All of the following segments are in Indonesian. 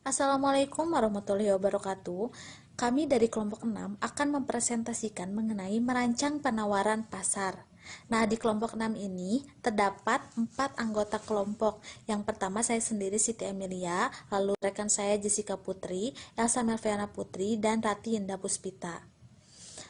Assalamualaikum warahmatullahi wabarakatuh. Kami dari kelompok 6 akan mempresentasikan mengenai merancang penawaran pasar. Nah, di kelompok 6 ini terdapat 4 anggota kelompok. Yang pertama saya sendiri Siti Emilia, lalu rekan saya Jessica Putri, Elsa Melviana Putri, dan Rati Indah Puspita.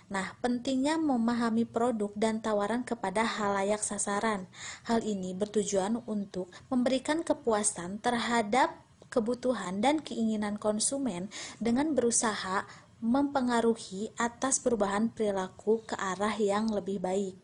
Nah, pentingnya memahami produk dan tawaran kepada halayak sasaran. Hal ini bertujuan untuk memberikan kepuasan terhadap kebutuhan dan keinginan konsumen dengan berusaha mempengaruhi atas perubahan perilaku ke arah yang lebih baik.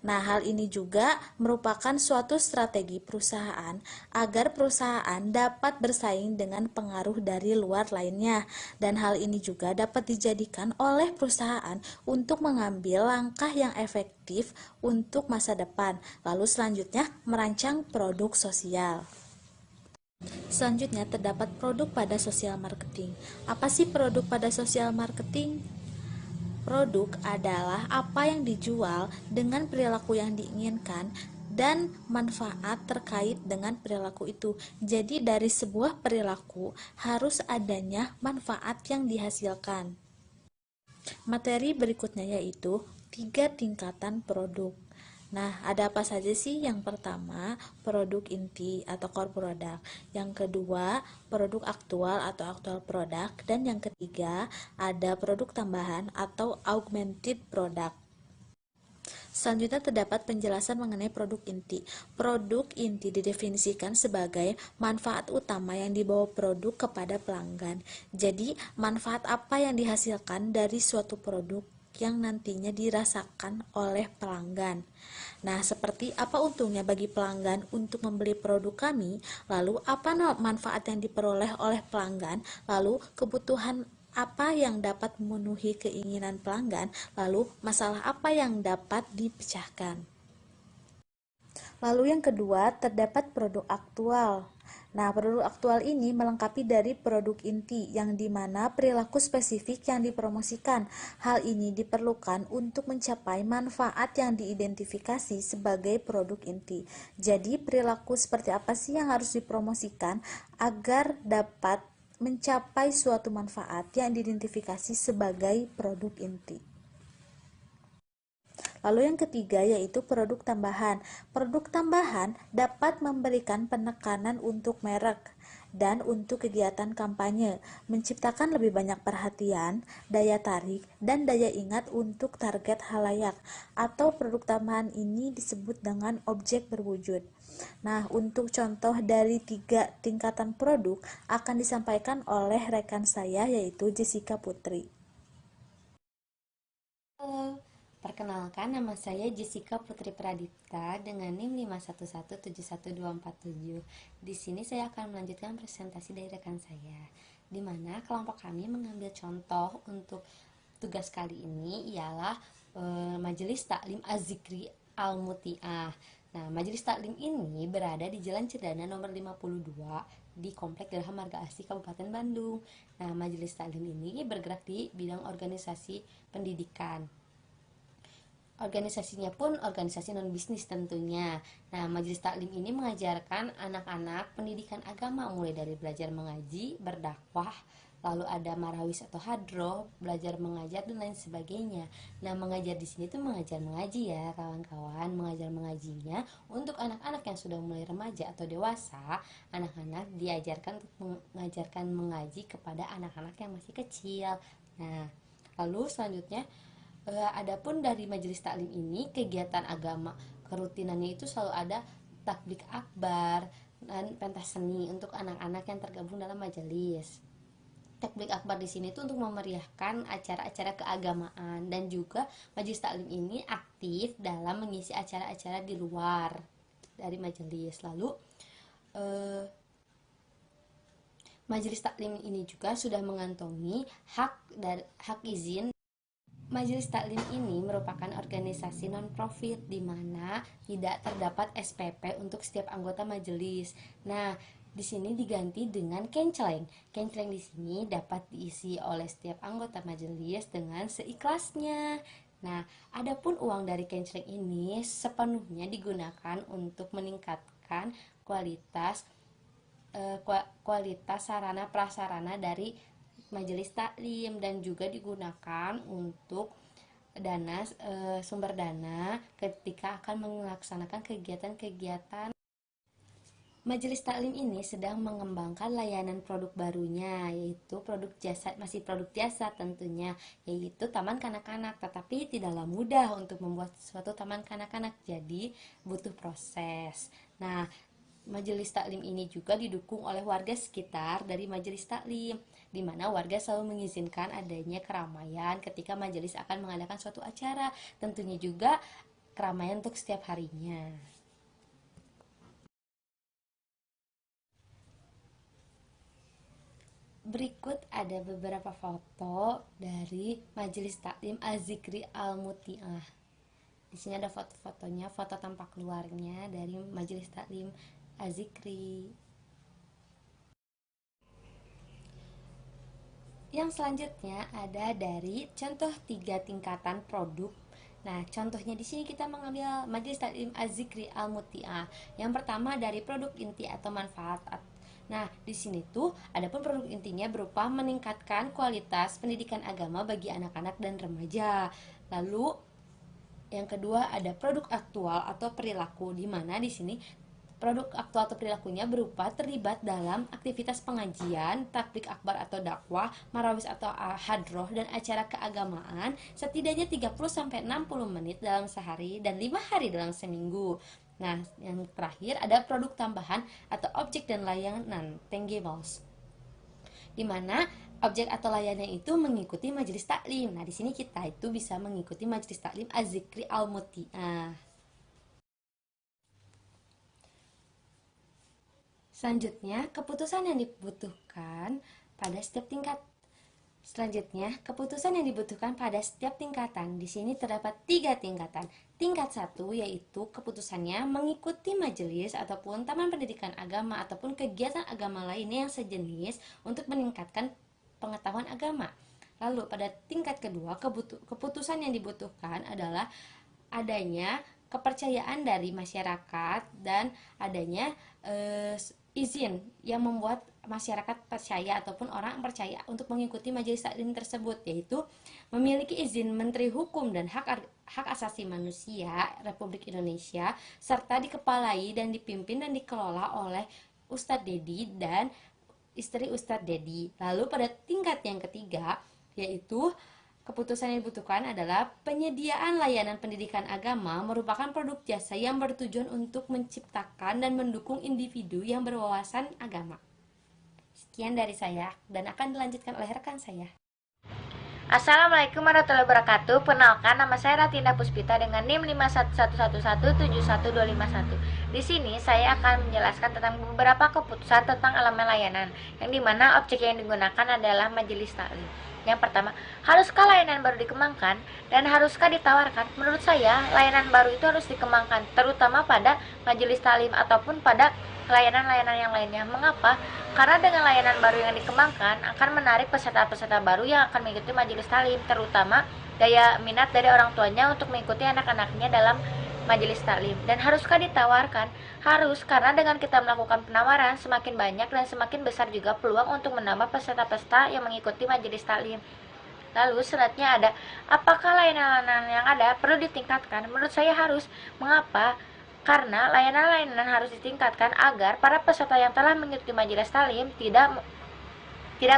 Nah, hal ini juga merupakan suatu strategi perusahaan agar perusahaan dapat bersaing dengan pengaruh dari luar lainnya, dan hal ini juga dapat dijadikan oleh perusahaan untuk mengambil langkah yang efektif untuk masa depan. Lalu selanjutnya, merancang produk sosial. Selanjutnya terdapat produk pada sosial marketing. Apa sih produk pada sosial marketing? Produk adalah apa yang dijual dengan perilaku yang diinginkan dan manfaat terkait dengan perilaku itu. Jadi dari sebuah perilaku harus adanya manfaat yang dihasilkan. Materi berikutnya yaitu 3 tingkatan produk. Nah, ada apa saja sih? Yang pertama, produk inti atau core product. Yang kedua, produk aktual atau actual product. Dan yang ketiga, ada produk tambahan atau augmented product. Selanjutnya terdapat penjelasan mengenai produk inti. Produk inti didefinisikan sebagai manfaat utama yang dibawa produk kepada pelanggan. Jadi, manfaat apa yang dihasilkan dari suatu produk yang nantinya dirasakan oleh pelanggan. Nah, seperti apa untungnya bagi pelanggan untuk membeli produk kami, lalu apa manfaat yang diperoleh oleh pelanggan, lalu kebutuhan apa yang dapat memenuhi keinginan pelanggan, lalu masalah apa yang dapat dipecahkan. Lalu yang kedua, terdapat produk aktual. Nah, produk aktual ini melengkapi dari produk inti yang dimana perilaku spesifik yang dipromosikan. Hal ini diperlukan untuk mencapai manfaat yang diidentifikasi sebagai produk inti. Jadi, perilaku seperti apa sih yang harus dipromosikan agar dapat mencapai suatu manfaat yang diidentifikasi sebagai produk inti. Lalu yang ketiga yaitu produk tambahan. Produk tambahan dapat memberikan penekanan untuk merek dan untuk kegiatan kampanye, menciptakan lebih banyak perhatian, daya tarik, dan daya ingat untuk target halayak. Atau produk tambahan ini disebut dengan objek berwujud. Nah, untuk contoh dari 3 tingkatan produk akan disampaikan oleh rekan saya yaitu Jessica Putri. Halo, perkenalkan nama saya Jessica Putri Pradipta dengan NIM 511717247. Di sini saya akan melanjutkan presentasi dari rekan saya, di mana kelompok kami mengambil contoh untuk tugas kali ini ialah Majelis Taklim Az-Zikri Al-Muti'ah. Nah, Majelis Taklim ini berada di Jalan Cendana nomor 52 di Komplek Geraha Marga Asih Kabupaten Bandung. Nah, Majelis Taklim ini bergerak di bidang organisasi pendidikan. Organisasinya pun organisasi non bisnis tentunya. Nah, Majelis Taklim ini mengajarkan anak-anak pendidikan agama mulai dari belajar mengaji, berdakwah, lalu ada marawis atau hadroh, belajar mengajar dan lain sebagainya. Nah, mengajar di sini tuh mengajar mengaji ya, kawan-kawan. Mengajar mengajinya untuk anak-anak yang sudah mulai remaja atau dewasa, anak-anak diajarkan untuk mengajarkan mengaji kepada anak-anak yang masih kecil. Nah, lalu selanjutnya adapun dari majelis taklim ini kegiatan agama kerutinannya itu selalu ada takbik akbar dan pentas seni untuk anak-anak yang tergabung dalam majelis. Takbik akbar di sini tuh untuk memeriahkan acara-acara keagamaan, dan juga majelis taklim ini aktif dalam mengisi acara-acara di luar dari majelis. Lalu majelis taklim ini juga sudah mengantongi hak izin. Majelis Taklim ini merupakan organisasi non-profit di mana tidak terdapat SPP untuk setiap anggota majelis. Nah, di sini diganti dengan kenceleng. Kenceleng di sini dapat diisi oleh setiap anggota majelis dengan seikhlasnya. Nah, adapun uang dari kenceleng ini sepenuhnya digunakan untuk meningkatkan kualitas kualitas sarana prasarana dari majelis taklim, dan juga digunakan untuk sumber dana ketika akan melaksanakan kegiatan-kegiatan. Majelis taklim ini sedang mengembangkan layanan produk barunya, yaitu masih produk jasa tentunya, yaitu taman kanak-kanak. Tetapi tidaklah mudah untuk membuat suatu taman kanak-kanak, jadi butuh proses. Nah, majelis taklim ini juga didukung oleh warga sekitar dari majelis taklim, di mana warga selalu mengizinkan adanya keramaian ketika majelis akan mengadakan suatu acara, tentunya juga keramaian untuk setiap harinya. Berikut ada beberapa foto dari Majelis Taklim Az-Zikri Al-Muti'ah. Di sini ada foto-fotonya, foto tampak luarnya dari Majelis Taklim Az-Zikri. Yang selanjutnya ada dari contoh 3 tingkatan produk. Nah, contohnya di sini kita mengambil Majelis Taklim Az-Zikri Al-Muti'ah. Yang pertama dari produk inti atau manfaat. Nah, di sini tuh adapun produk intinya berupa meningkatkan kualitas pendidikan agama bagi anak-anak dan remaja. Lalu yang kedua ada produk aktual atau perilaku, di mana di sini produk aktual atau perilakunya berupa terlibat dalam aktivitas pengajian, takbik akbar atau dakwah, marawis atau hadroh, dan acara keagamaan setidaknya 30-60 menit dalam sehari dan 5 hari dalam seminggu. Nah, yang terakhir ada produk tambahan atau objek dan layanan tangibles, di mana objek atau layanan itu mengikuti majelis taklim. Nah, di sini kita itu bisa mengikuti majelis taklim Az-Zikri Al-Muti'ah. Selanjutnya, keputusan yang dibutuhkan pada setiap tingkat. Keputusan yang dibutuhkan pada setiap tingkatan. Di sini terdapat 3 tingkatan. Tingkat 1 yaitu keputusannya mengikuti majelis ataupun taman pendidikan agama ataupun kegiatan agama lainnya yang sejenis untuk meningkatkan pengetahuan agama. Lalu pada tingkat kedua, keputusan yang dibutuhkan adalah adanya kepercayaan dari masyarakat dan adanya izin yang membuat masyarakat percaya ataupun orang percaya untuk mengikuti majelis taklim tersebut, yaitu memiliki izin Menteri Hukum dan Hak Asasi Manusia Republik Indonesia, serta dikepalai dan dipimpin dan dikelola oleh Ustadz Dedi dan istri Ustadz Dedi. Lalu pada tingkat yang ketiga, yaitu keputusan yang dibutuhkan adalah penyediaan layanan pendidikan agama merupakan produk jasa yang bertujuan untuk menciptakan dan mendukung individu yang berwawasan agama. Sekian dari saya dan akan dilanjutkan oleh rekan saya. Assalamualaikum warahmatullahi wabarakatuh. Perkenalkan, nama saya Ratinda Puspita dengan NIM 511171251. Di sini saya akan menjelaskan tentang beberapa keputusan tentang elemen layanan, yang dimana objek yang digunakan adalah majelis taklim. Yang pertama, haruskah layanan baru dikembangkan dan haruskah ditawarkan? Menurut saya, layanan baru itu harus dikembangkan, terutama pada majelis taklim ataupun pada layanan-layanan yang lainnya. Mengapa? Karena dengan layanan baru yang dikembangkan akan menarik peserta-peserta baru yang akan mengikuti majelis taklim, terutama daya minat dari orang tuanya untuk mengikuti anak-anaknya dalam majelis taklim. Dan haruskah ditawarkan? Harus, karena dengan kita melakukan penawaran semakin banyak dan semakin besar juga peluang untuk menambah peserta-peserta yang mengikuti majelis taklim. Lalu selanjutnya ada, apakah layanan-layanan yang ada perlu ditingkatkan? Menurut saya harus. Mengapa? Karena layanan-layanan harus ditingkatkan agar para peserta yang telah mengikuti majelis taklim tidak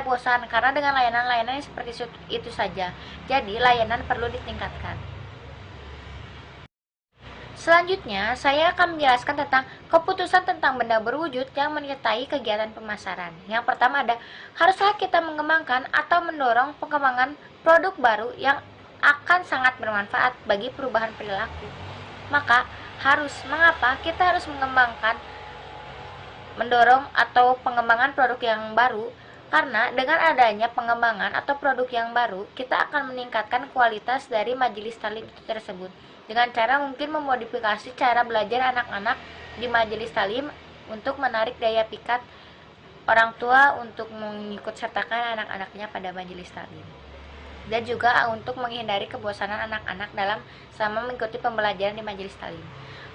bosan, karena dengan layanan-layanan yang seperti itu saja. Jadi layanan perlu ditingkatkan. Selanjutnya, saya akan menjelaskan tentang keputusan tentang benda berwujud yang menyertai kegiatan pemasaran. Yang pertama ada, haruskah kita mengembangkan atau mendorong pengembangan produk baru yang akan sangat bermanfaat bagi perubahan perilaku? Maka harus. Mengapa kita harus mendorong atau pengembangan produk yang baru? Karena dengan adanya pengembangan atau produk yang baru, kita akan meningkatkan kualitas dari majelis taklim tersebut dengan cara mungkin memodifikasi cara belajar anak-anak di majelis taklim untuk menarik daya pikat orang tua untuk mengikut sertakan anak-anaknya pada majelis taklim, dan juga untuk menghindari kebosanan anak-anak selama mengikuti pembelajaran di majelis taklim.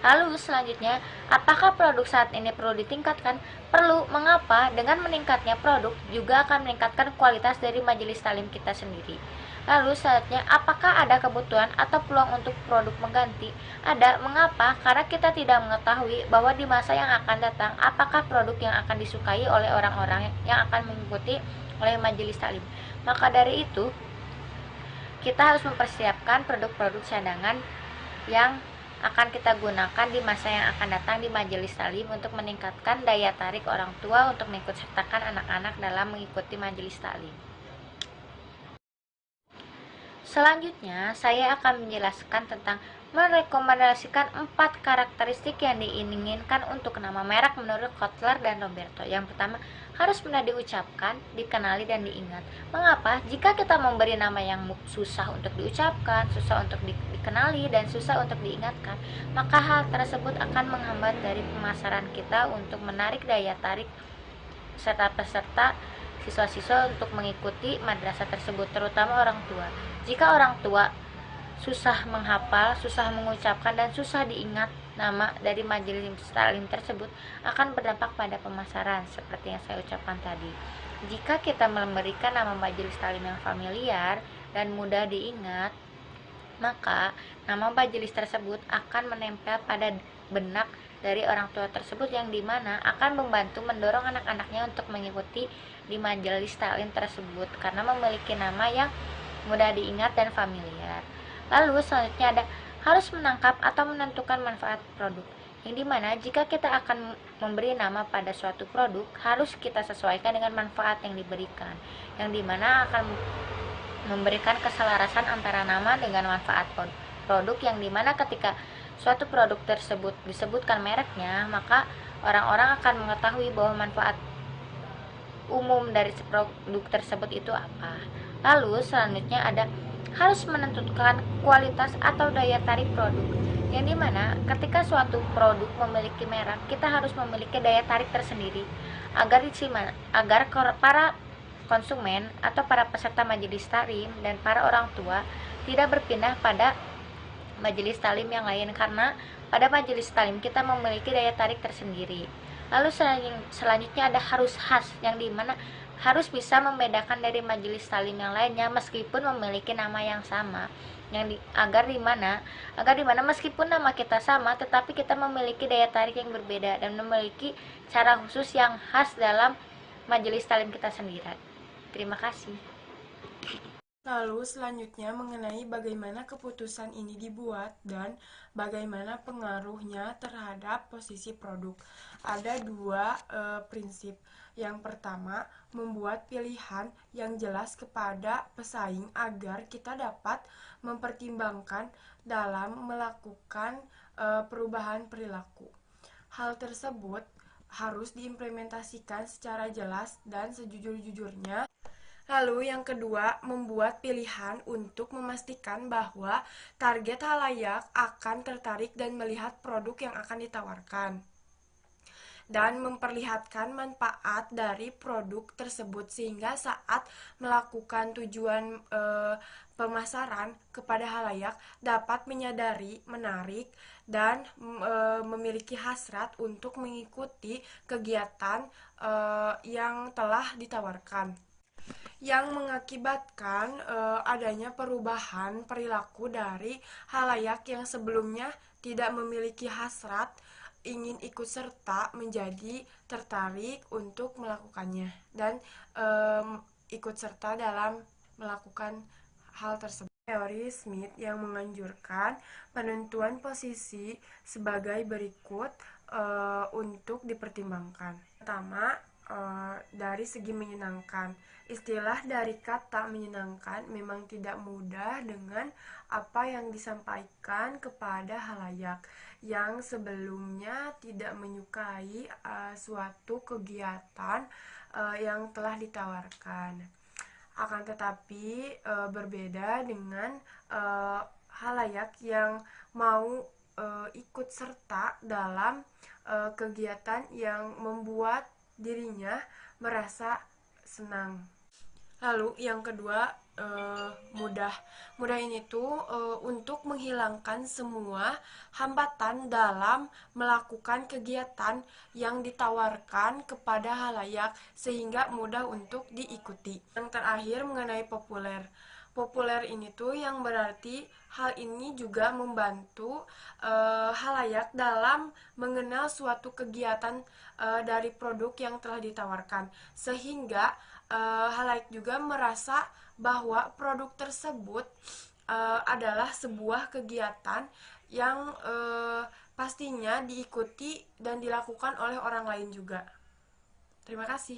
Lalu selanjutnya, apakah produk saat ini perlu ditingkatkan? Perlu. Mengapa? Dengan meningkatnya produk juga akan meningkatkan kualitas dari majelis taklim kita sendiri. Lalu selanjutnya, apakah ada kebutuhan atau peluang untuk produk mengganti? Ada. Mengapa? Karena kita tidak mengetahui bahwa di masa yang akan datang, apakah produk yang akan disukai oleh orang-orang yang akan mengikuti oleh majelis taklim. Maka dari itu, kita harus mempersiapkan produk-produk cadangan yang akan kita gunakan di masa yang akan datang di majelis taklim untuk meningkatkan daya tarik orang tua untuk mengikut sertakan anak-anak dalam mengikuti majelis taklim. Selanjutnya, saya akan menjelaskan tentang merekomendasikan 4 karakteristik yang diinginkan untuk nama merek menurut Kotler dan Roberto. Yang pertama, harus mudah diucapkan, dikenali, dan diingat. Mengapa? Jika kita memberi nama yang susah untuk diucapkan, susah untuk dikenali, dan susah untuk diingatkan, maka hal tersebut akan menghambat dari pemasaran kita untuk menarik daya tarik peserta-peserta siswa-siswa untuk mengikuti madrasah tersebut, terutama orang tua. Jika orang tua susah menghafal, susah mengucapkan, dan susah diingat nama dari majelis taklim tersebut, akan berdampak pada pemasaran seperti yang saya ucapkan tadi. Jika kita memberikan nama majelis taklim yang familiar dan mudah diingat, maka nama majelis tersebut akan menempel pada benak dari orang tua tersebut, yang dimana akan membantu mendorong anak-anaknya untuk mengikuti di majelis taklim tersebut karena memiliki nama yang mudah diingat dan familiar. Lalu selanjutnya ada harus menangkap atau menentukan manfaat produk, yang dimana jika kita akan memberi nama pada suatu produk, harus kita sesuaikan dengan manfaat yang diberikan, yang dimana akan memberikan keselarasan antara nama dengan manfaat produk, yang dimana ketika suatu produk tersebut disebutkan mereknya, maka orang-orang akan mengetahui bahwa manfaat umum dari produk tersebut itu apa. Lalu selanjutnya ada harus menentukan kualitas atau daya tarik produk, yang dimana ketika suatu produk memiliki merek, kita harus memiliki daya tarik tersendiri agar para konsumen atau para peserta majelis taklim dan para orang tua tidak berpindah pada majelis taklim yang lain, karena pada majelis taklim kita memiliki daya tarik tersendiri. Lalu selanjutnya ada harus khas, yang dimana harus bisa membedakan dari majelis taklim yang lainnya meskipun memiliki nama yang sama, agar dimana meskipun nama kita sama, tetapi kita memiliki daya tarik yang berbeda dan memiliki cara khusus yang khas dalam majelis taklim kita sendiri. Terima kasih. Lalu selanjutnya mengenai bagaimana keputusan ini dibuat dan bagaimana pengaruhnya terhadap posisi produk. Ada dua prinsip. Yang pertama, membuat pilihan yang jelas kepada pesaing agar kita dapat mempertimbangkan dalam melakukan perubahan perilaku. Hal tersebut harus diimplementasikan secara jelas dan sejujur-jujurnya. Lalu yang kedua, membuat pilihan untuk memastikan bahwa target halayak akan tertarik dan melihat produk yang akan ditawarkan, dan memperlihatkan manfaat dari produk tersebut sehingga saat melakukan tujuan pemasaran kepada halayak dapat menyadari, menarik, dan memiliki hasrat untuk mengikuti kegiatan yang telah ditawarkan, yang mengakibatkan adanya perubahan perilaku dari halayak yang sebelumnya tidak memiliki hasrat ingin ikut serta menjadi tertarik untuk melakukannya dan ikut serta dalam melakukan hal tersebut. Teori Smith yang menganjurkan penentuan posisi sebagai berikut untuk dipertimbangkan. Pertama, dari segi menyenangkan. Istilah dari kata menyenangkan memang tidak mudah dengan apa yang disampaikan kepada halayak yang sebelumnya tidak menyukai suatu kegiatan yang telah ditawarkan. Akan tetapi berbeda dengan halayak yang mau ikut serta dalam kegiatan yang membuat dirinya merasa senang. Lalu yang kedua, mudah. Mudah ini tuh untuk menghilangkan semua hambatan dalam melakukan kegiatan yang ditawarkan kepada halayak sehingga mudah untuk diikuti. Yang terakhir mengenai populer. Populer ini tuh yang berarti hal ini juga membantu halayak dalam mengenal suatu kegiatan dari produk yang telah ditawarkan, sehingga halayak juga merasa bahwa produk tersebut adalah sebuah kegiatan yang pastinya diikuti dan dilakukan oleh orang lain juga. Terima kasih.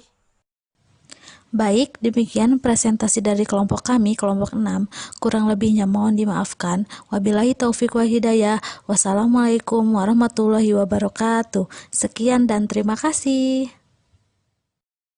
Baik, demikian presentasi dari kelompok kami, kelompok 6. Kurang lebihnya mohon dimaafkan. Wabillahi taufik wa hidayah. Wassalamualaikum warahmatullahi wabarakatuh. Sekian dan terima kasih.